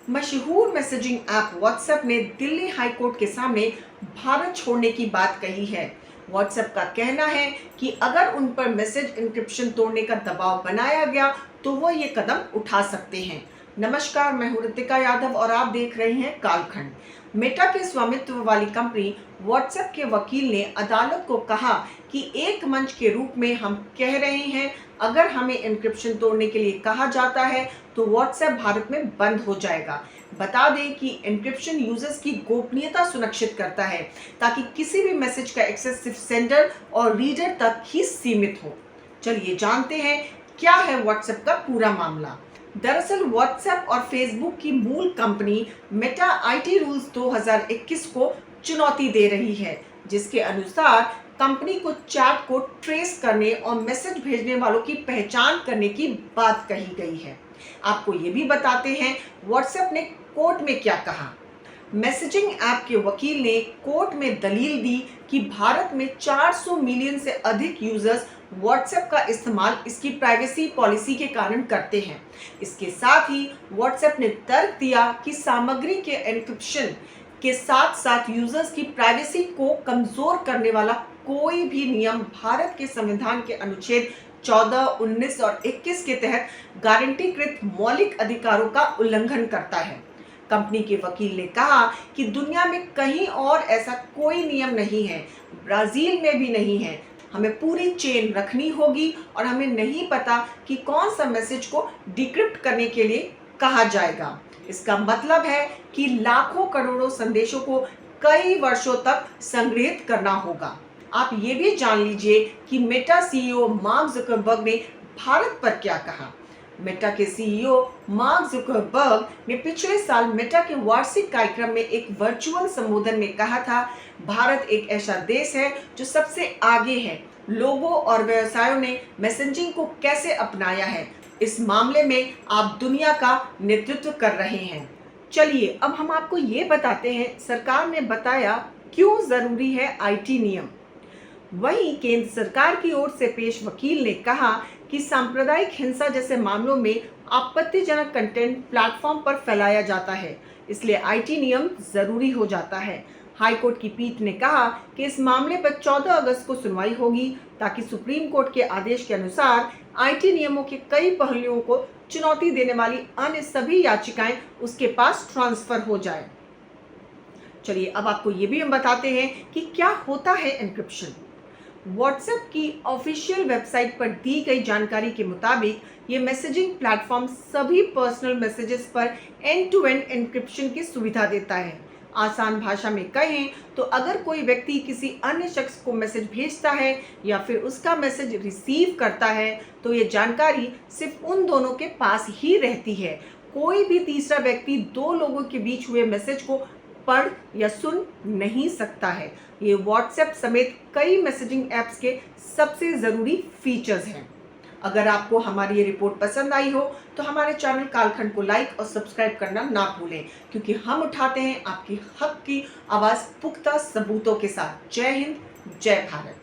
मशहूर messaging app WhatsApp ने Delhi high court के सामने भारत छोड़ने की बात कही है। व्हाट्सएप का कहना है कि अगर उन पर मैसेज इंक्रिप्शन तोड़ने का दबाव बनाया गया तो वो ये कदम उठा सकते हैं। नमस्कार, मैं हूं ऋतिका यादव और आप देख रहे हैं कालखंड। मेटा के स्वामित्व वाली कंपनी व्हाट्सएप के वकील ने अदालत को कहा कि एक मंच के रूप में हम कह रहे हैं, अगर हमें इंक्रिप्शन तोड़ने के लिए कहा जाता है तो व्हाट्सएप भारत में बंद हो जाएगा। बता दें कि इंक्रिप्शन यूजर्स की गोपनीयता सुनिश्चित करता है ताकि किसी भी मैसेज का एक्सेस सिर्फ सेंडर और रीडर तक ही सीमित हो। चलिए जानते हैं क्या है व्हाट्सएप का पूरा मामला। दरअसल व्हाट्सएप और फेसबुक की मूल कंपनी मेटा आईटी रूल्स 2021 को चुनौती दे रही है, जिसके अनुसार कंपनी को चैट को ट्रेस करने और मैसेज भेजने वालों की पहचान करने की बात कही गई है। आपको ये भी बताते हैं व्हाट्सएप ने कोर्ट में क्या कहा। मैसेजिंग ऐप के वकील ने कोर्ट में दलील दी कि भारत में 400 मिलियन से अधिक यूजर्स व्हाट्सएप का इस्तेमाल इसकी प्राइवेसी पॉलिसी के कारण करते हैं। इसके साथ ही व्हाट्सएप ने तर्क दिया कि सामग्री के एन्क्रिप्शन के साथ साथ यूजर्स की प्राइवेसी को कमजोर करने वाला कोई भी नियम भारत के संविधान के अनुच्छेद 14, 19 और 21 के तहत गारंटीकृत मौलिक अधिकारों का उल्लंघन करता है। कंपनी के वकील ने कहा कि दुनिया में कहीं और ऐसा कोई नियम नहीं है, ब्राजील में भी नहीं है। हमें पूरी चेन रखनी होगी और हमें नहीं पता कि कौन सा मैसेज को डिक्रिप्ट करने के लिए कहा जाएगा। इसका मतलब है कि लाखों करोड़ों संदेशों को कई वर्षों तक संग्रहित करना होगा। आप ये भी जान लीजिए कि मेटा सीईओ मार्क जुकरबर्ग ने भारत पर क्या कहा। मेटा के सीईओ मार्क जुकरबर्ग ने पिछले साल मेटा के वार्षिक कार्यक्रम में एक वर्चुअल संबोधन में कहा था, भारत एक ऐसा देश है जो सबसे आगे है। लोगों और व्यवसायों ने मैसेजिंग को कैसे अपनाया है, इस मामले में आप दुनिया का नेतृत्व कर रहे हैं। चलिए अब हम आपको ये बताते हैं सरकार ने बताया क्यों जरूरी है आईटी नियम। वहीं केंद्र सरकार की ओर से पेश वकील ने कहा कि सांप्रदायिक हिंसा जैसे मामलों में आपत्तिजनक कंटेंट प्लेटफॉर्म पर फैलाया जाता है, इसलिए आईटी नियम जरूरी हो जाता है। हाईकोर्ट की पीठ ने कहा कि इस मामले पर 14 अगस्त को सुनवाई होगी ताकि सुप्रीम कोर्ट के आदेश के अनुसार आईटी नियमों के कई पहलुओं को चुनौती देने वाली अन्य सभी याचिकाएं उसके पास ट्रांसफर हो जाए। चलिए अब आपको ये भी हम बताते हैं कि क्या होता है एन्क्रिप्शन। व्हाट्सएप की ऑफिशियल वेबसाइट पर दी गई जानकारी के मुताबिक ये मैसेजिंग प्लेटफॉर्म सभी पर्सनल मैसेजेस पर एंड टू एंड एन्क्रिप्शन की सुविधा देता है। आसान भाषा में कहें तो अगर कोई व्यक्ति किसी अन्य शख्स को मैसेज भेजता है या फिर उसका मैसेज रिसीव करता है तो ये जानकारी सिर्फ उन दोनों के पास ही रहती है। कोई भी तीसरा व्यक्ति दो लोगों के बीच हुए मैसेज को पढ़ या सुन नहीं सकता है। ये व्हाट्सएप समेत कई मैसेजिंग ऐप्स के सबसे ज़रूरी फीचर्स हैं। अगर आपको हमारी ये रिपोर्ट पसंद आई हो तो हमारे चैनल कालखंड को लाइक और सब्सक्राइब करना ना भूलें, क्योंकि हम उठाते हैं आपकी हक की आवाज़ पुख्ता सबूतों के साथ। जय हिंद, जय भारत।